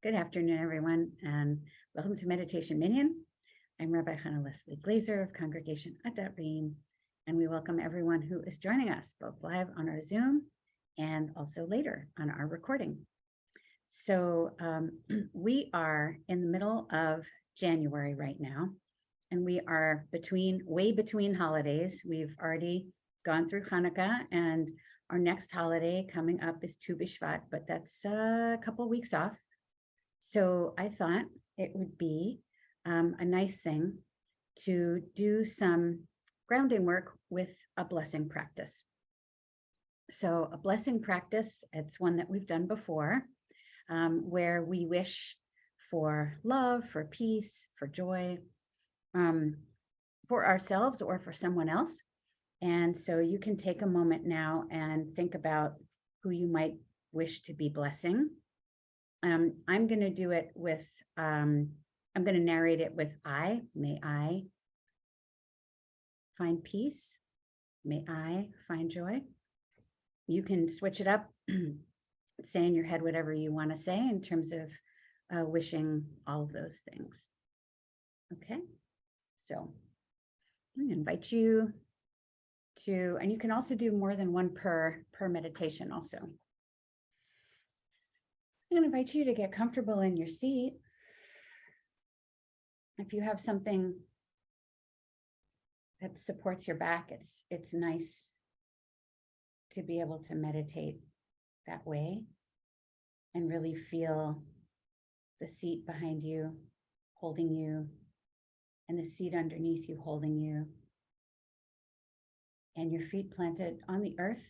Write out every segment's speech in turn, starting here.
Good afternoon, everyone, and welcome to Meditation Minyan. I'm Rabbi Hannah Leslie Glazer of Congregation Adat Reem, and we welcome everyone who is joining us both live on our Zoom and also later on our recording. So we are in the middle of January right now, and we are way between holidays. We've already gone through Hanukkah, and our next holiday coming up is Tu B'Shvat, but that's a couple weeks off. So I thought it would be a nice thing to do some grounding work with a blessing practice. So a blessing practice, it's one that we've done before, where we wish for love, for peace, for joy, for ourselves or for someone else. And so you can take a moment now and think about who you might wish to be blessing. I'm going to do it with, I'm going to narrate it with may I find peace. May I find joy. You can switch it up, say in your head whatever you want to say in terms of wishing all of those things. Okay, so I'm going to invite you to, and you can also do more than one per meditation also. I'm going to invite you to get comfortable in your seat. If you have something that supports your back, it's nice to be able to meditate that way and really feel the seat behind you holding you and the seat underneath you holding you and your feet planted on the earth.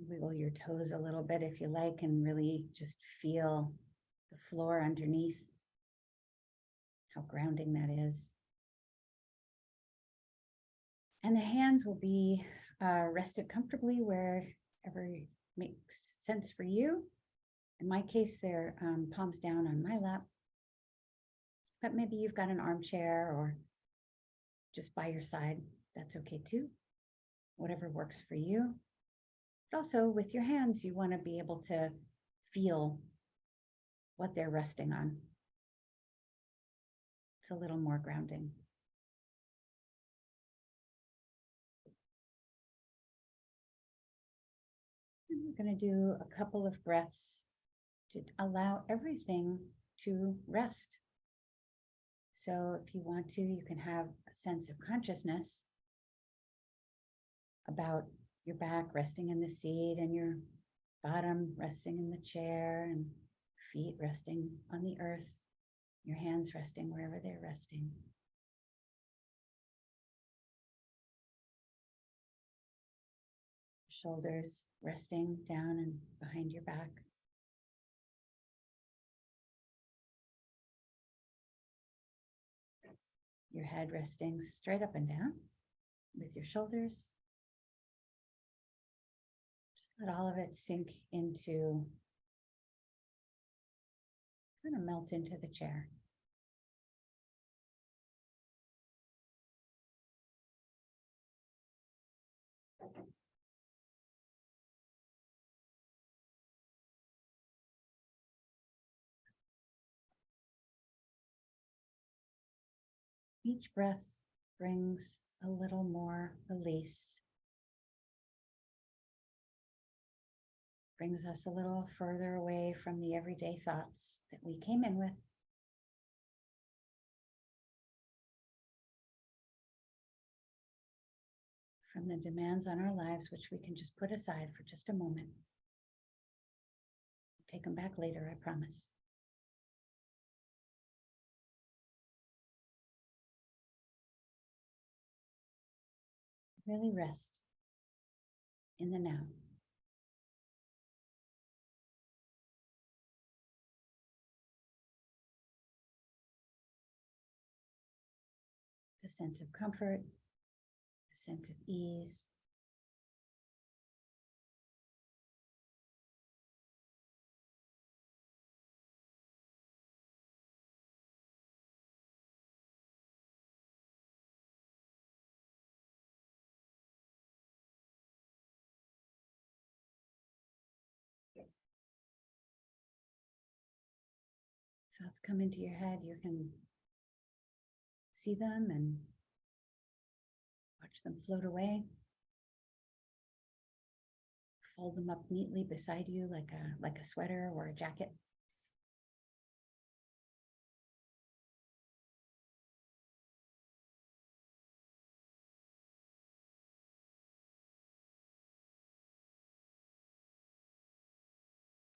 Wiggle your toes a little bit if you like and really just feel the floor underneath, how grounding that is. And the hands will be rested comfortably wherever makes sense for you. In my case, they're palms down on my lap, but maybe you've got an armchair or just by your side. That's okay too, whatever works for you. But also with your hands, you want to be able to feel what they're resting on. It's a little more grounding. And we're going to do a couple of breaths to allow everything to rest. So if you want to, you can have a sense of consciousness about your back resting in the seat and your bottom resting in the chair and feet resting on the earth, your hands resting wherever they're resting. Shoulders resting down and behind your back. Your head resting straight up and down with your shoulders. Let all of it sink into, kind of melt into the chair. Each breath brings a little more release. Brings us a little further away from the everyday thoughts that we came in with. From the demands on our lives, which we can just put aside for just a moment. Take them back later, I promise. Really rest in the now. The sense of comfort, a sense of ease. thoughts come into your head, you can see them and watch them float away. Fold them up neatly beside you like a sweater or a jacket.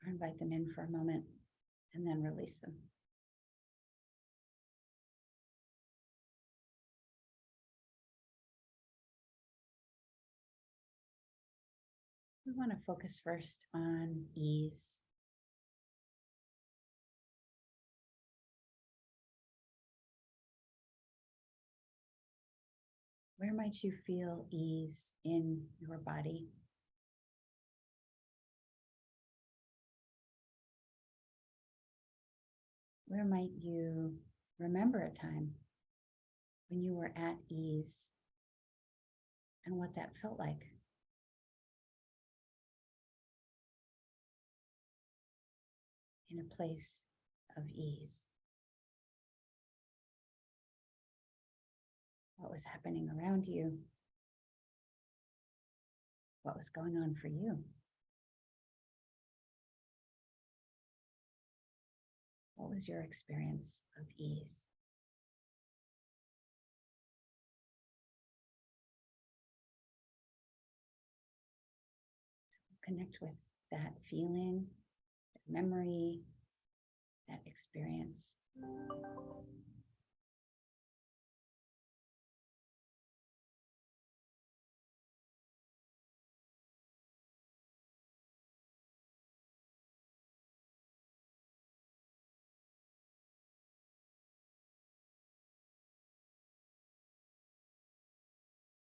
Or invite them in for a moment and then release them. We want to focus first on ease. Where might you feel ease in your body? Where might you remember a time when you were at ease and what that felt like? In a place of ease. What was happening around you? What was going on for you? What was your experience of ease? Connect with that feeling, that memory, that experience. Let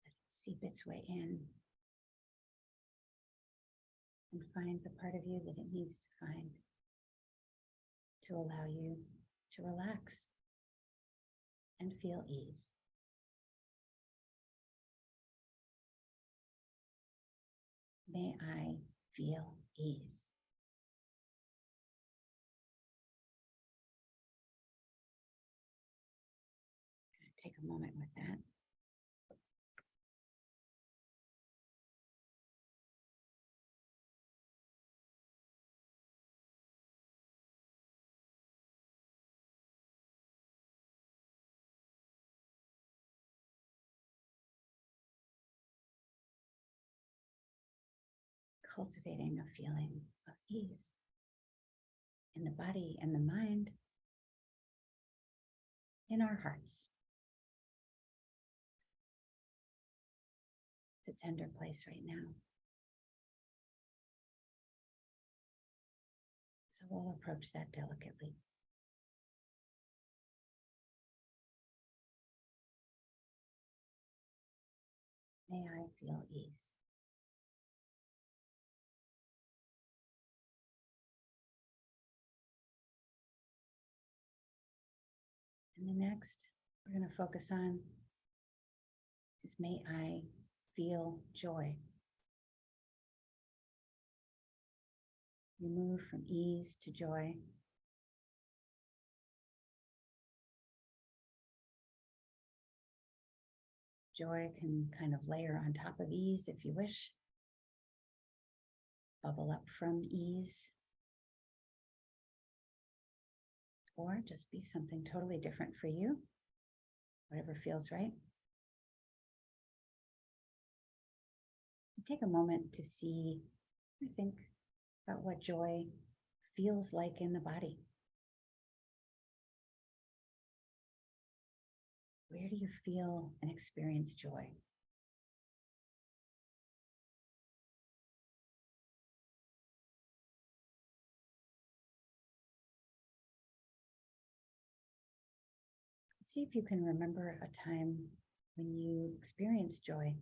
it seep its way in and find the part of you that it needs to find to allow you to relax and feel ease. May I feel ease. Take a moment with that. Cultivating a feeling of ease in the body and the mind, in our hearts. It's a tender place right now. So we'll approach that delicately. May I feel ease. And the next we're going to focus on is may I feel joy. We move from ease to joy. Joy can kind of layer on top of ease if you wish. Bubble up from ease. Or just be something totally different for you, whatever feels right. Take a moment to see, think about what joy feels like in the body. Where do you feel and experience joy? See if you can remember a time when you experienced joy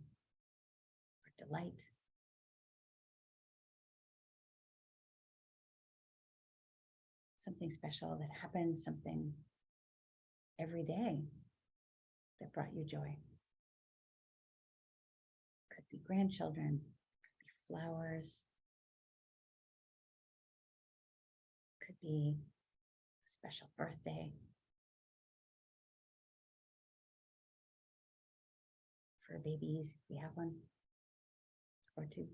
or delight. Something special that happened, something every day that brought you joy. Could be grandchildren, could be flowers, could be a special birthday, for babies, if we have one or two.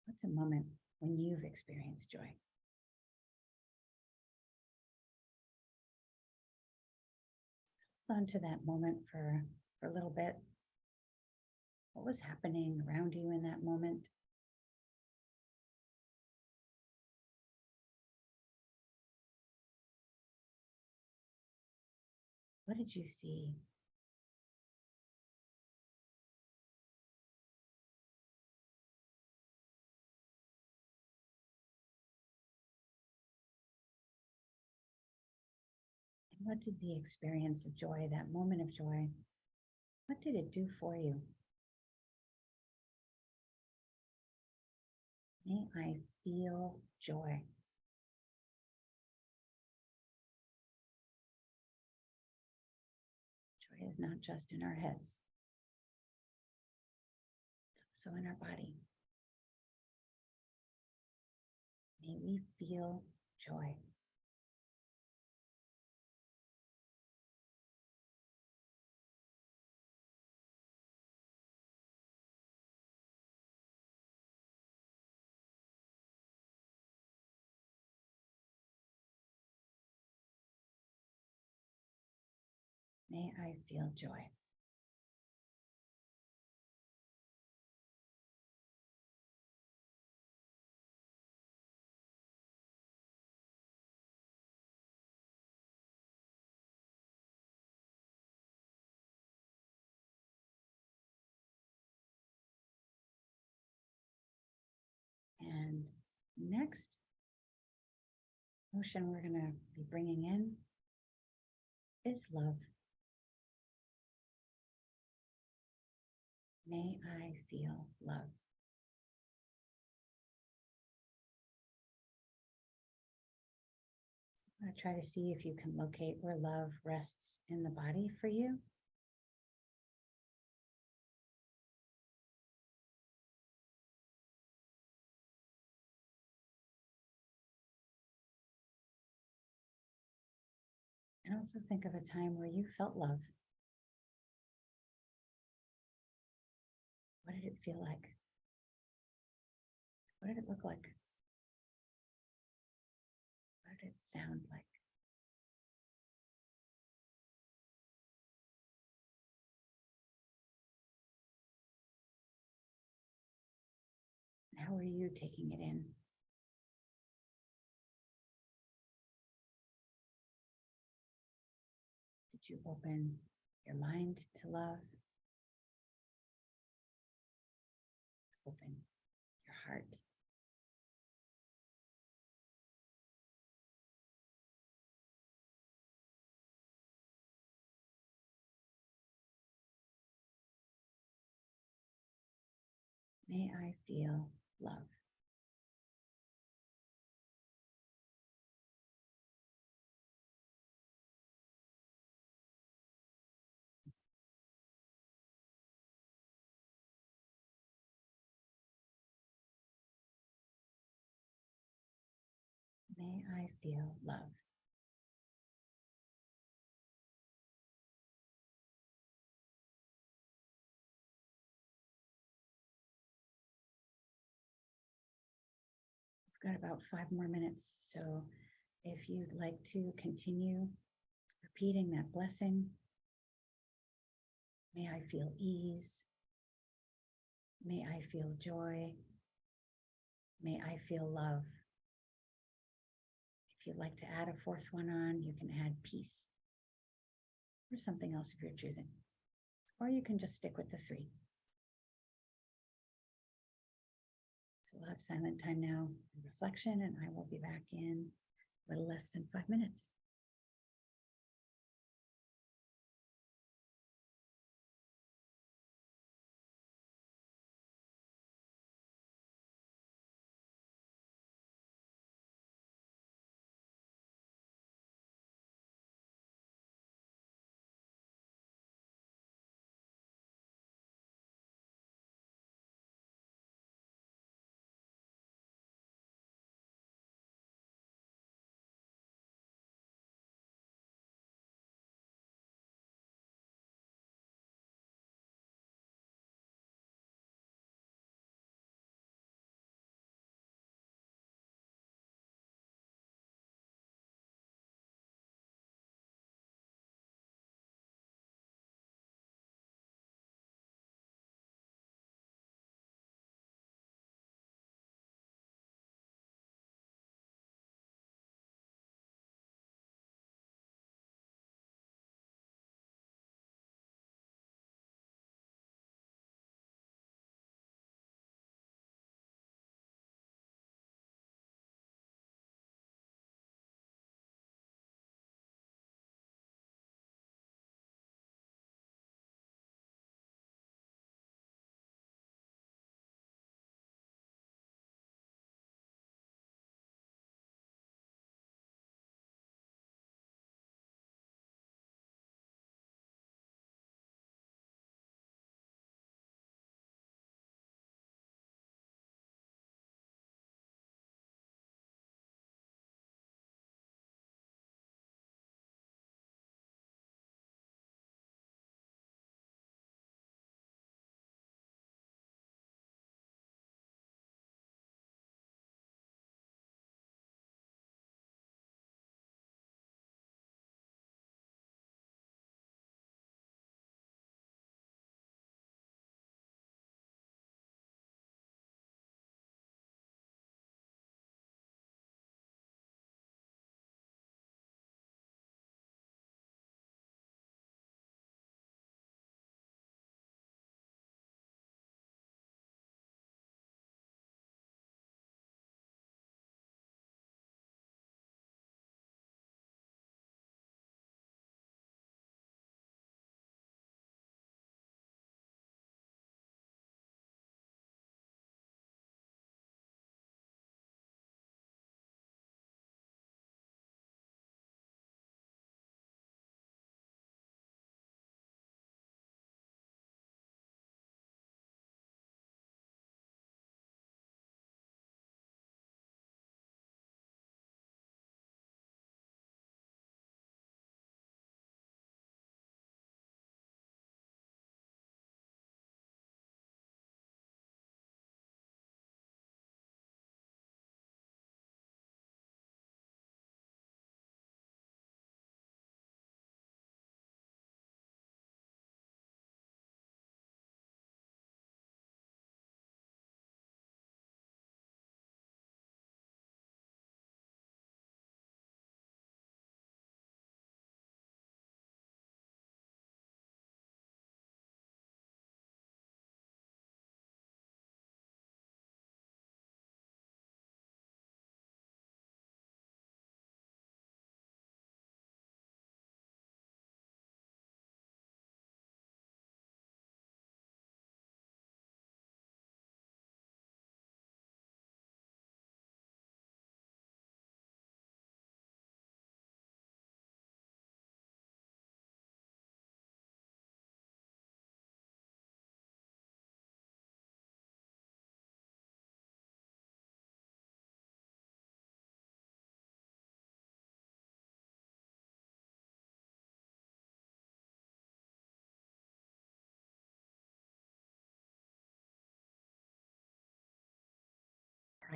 What's a moment when you've experienced joy? Hold on to that moment for a little bit. What was happening around you in that moment? What did you see? And what did the experience of joy, that moment of joy, what did it do for you? May I feel joy. Joy is not just in our heads, it's also in our body. May we feel joy. May I feel joy. And next emotion we're going to be bringing in is love. May I feel love. So I'm going to try to see if you can locate where love rests in the body for you. And also think of a time where you felt love. What did it feel like? What did it look like? What did it sound like? And how are you taking it in? Did you open your mind to love? Open your heart. May I feel love. May I feel love. We've got about 5 more minutes, so if you'd like to continue repeating that blessing, may I feel ease. May I feel joy. May I feel love. If you'd like to add a 4th one on, you can add peace or something else if you're choosing. Or you can just stick with the 3. So we'll have silent time now, reflection, and I will be back in a little less than 5 minutes.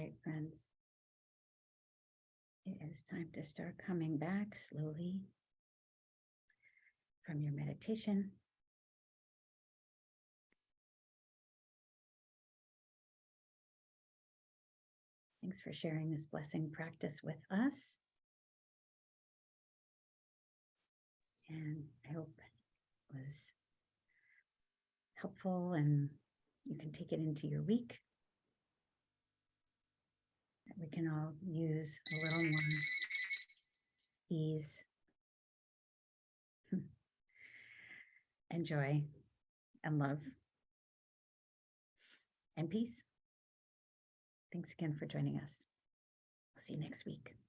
right, friends. It is time to start coming back slowly from your meditation. Thanks for sharing this blessing practice with us. And I hope it was helpful and you can take it into your week. That we can all use a little more ease and joy and love and peace. Thanks again for joining us. We'll see you next week.